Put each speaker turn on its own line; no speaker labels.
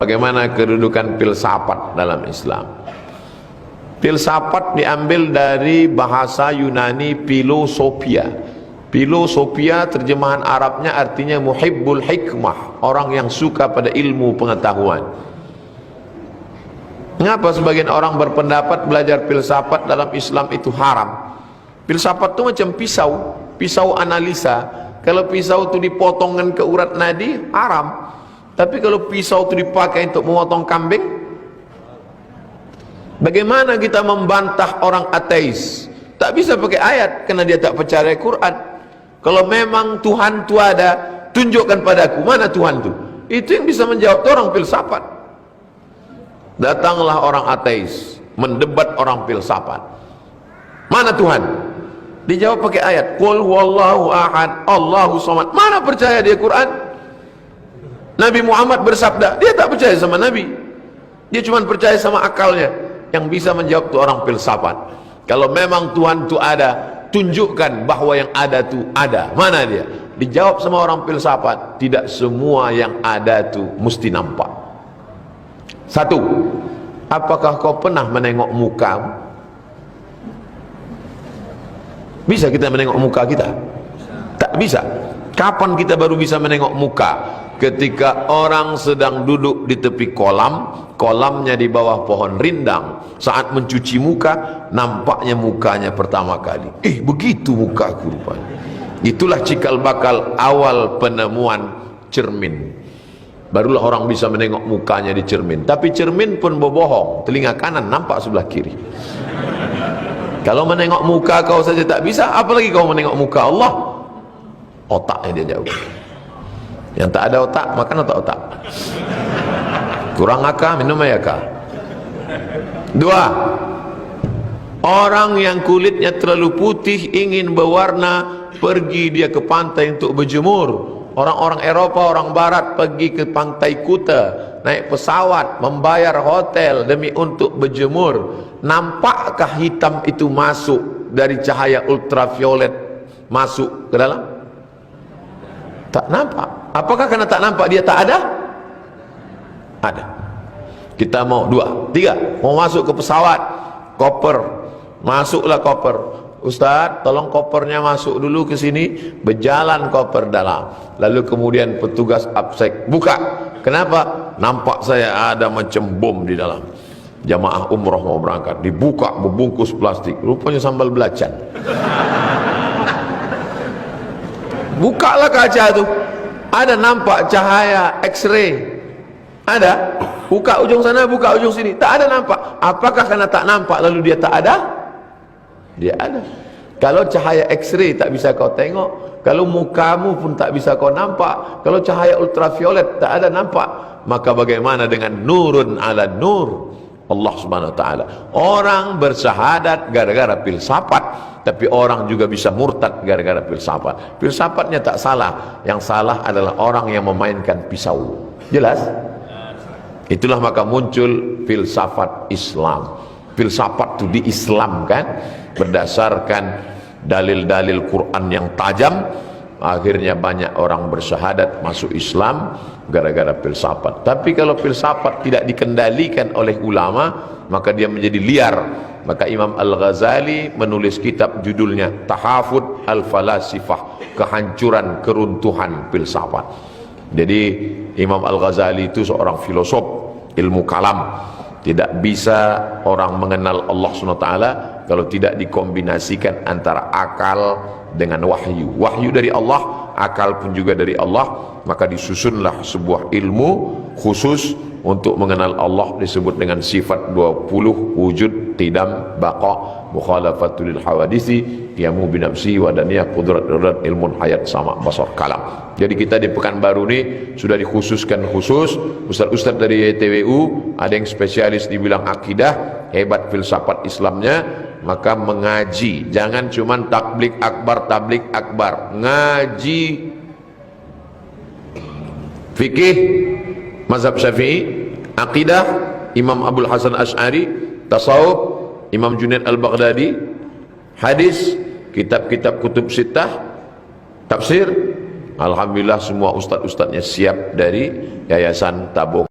Bagaimana kedudukan filsafat dalam Islam? Filsafat diambil dari bahasa Yunani filosofia. Filosofia terjemahan Arabnya artinya muhibbul hikmah, orang yang suka pada ilmu pengetahuan. Mengapa sebagian orang berpendapat belajar filsafat dalam Islam itu haram? Filsafat itu macam pisau analisa. Kalau pisau itu dipotongkan ke urat nadi, haram. Tapi kalau pisau itu dipakai untuk memotong kambing, bagaimana kita membantah orang ateis? Tak bisa pakai ayat karena dia tak percaya Quran. Kalau memang Tuhan itu ada, tunjukkan padaku mana Tuhan itu. Itu yang bisa menjawab orang filsafat. Datanglah orang ateis mendebat orang filsafat. Mana Tuhan? Dijawab pakai ayat. Qul huwallahu ahad, Allahu samad. Mana percaya dia Quran? Nabi Muhammad bersabda, dia tak percaya sama Nabi. Dia cuma percaya sama akalnya. Yang bisa menjawab itu orang filsafat. Kalau memang Tuhan itu ada, tunjukkan bahwa yang ada itu ada. Mana dia? Dijawab sama orang filsafat, tidak semua yang ada itu mesti nampak. Satu, apakah kau pernah menengok mukamu? Bisa kita menengok muka kita? Tak bisa. Kapan kita baru bisa menengok muka? Ketika orang sedang duduk di tepi kolam, kolamnya di bawah pohon rindang. Saat mencuci muka, nampaknya mukanya pertama kali. Begitu mukaku rupanya. Itulah cikal bakal awal penemuan cermin. Barulah orang bisa menengok mukanya di cermin. Tapi cermin pun berbohong. Telinga kanan nampak sebelah kiri. Kalau menengok muka kau saja tak bisa, apalagi kau menengok muka Allah. Otaknya dia jauh. Yang tak ada otak, makan otak-otak. Kurang akal, minum ayaka. Dua, orang yang kulitnya terlalu putih ingin berwarna, pergi dia ke pantai untuk berjemur. Orang-orang Eropa, orang Barat pergi ke pantai Kuta, naik pesawat, membayar hotel demi untuk berjemur. Nampakkah hitam itu masuk dari cahaya ultraviolet masuk ke dalam? Tak nampak. Apakah karena tak nampak dia tak ada? Ada. Kita mau dua, tiga, mau masuk ke pesawat, koper, masuklah koper. Ustaz, tolong kopernya masuk dulu ke sini, berjalan koper dalam. Lalu kemudian petugas absek buka. Kenapa? Nampak saya ada macam bom di dalam. Jamaah umroh mau berangkat, dibuka berbungkus plastik, rupanya sambal belacan. Bukalah kaca tu, ada nampak cahaya X-ray. Ada, buka ujung sana, buka ujung sini, tak ada nampak. Apakah karena tak nampak lalu dia tak ada? Dia ada. Kalau cahaya X-ray tak bisa kau tengok, kalau mukamu pun tak bisa kau nampak, kalau cahaya ultraviolet tak ada nampak, maka bagaimana dengan nurun ala nur? Allah subhanahu wa ta'ala. Orang bersyahadat gara-gara filsafat, tapi orang juga bisa murtad gara-gara filsafat. Filsafatnya tak salah, yang salah adalah orang yang memainkan pisau. Jelas? Itulah maka muncul filsafat Islam. Filsafat itu diislamkan berdasarkan dalil-dalil Quran yang tajam. Akhirnya banyak orang bersyahadat masuk Islam gara-gara filsafat. Tapi kalau filsafat tidak dikendalikan oleh ulama, maka dia menjadi liar. Maka Imam Al-Ghazali menulis kitab judulnya Tahafud Al-Falasifah, kehancuran keruntuhan filsafat. Jadi Imam Al-Ghazali itu seorang filosof ilmu kalam. Tidak bisa orang mengenal Allah SWT kalau tidak dikombinasikan antara akal dengan wahyu. Wahyu dari Allah, akal pun juga dari Allah. Maka disusunlah sebuah ilmu khusus untuk mengenal Allah, disebut dengan sifat 20, wujud, qidam, baqa, mukhalafatul hawadisi, qiyamu binafsi, wadaniyah, qudrat, ilmun, hayat, sama, basar, kalam. Jadi kita di Pekanbaru ini sudah dikhususkan khusus ustaz-ustaz dari YTWU, ada yang spesialis di bidang akidah, hebat filsafat Islamnya, maka mengaji. Jangan cuman tablik akbar, ngaji fikih mazhab Syafi'i, akidah Imam Abdul Hasan Asy'ari, tasawuf Imam Junaid Al-Baghdadi, hadis, kitab-kitab kutub sittah, tafsir. Alhamdulillah semua ustaz-ustaznya siap dari Yayasan Tabung.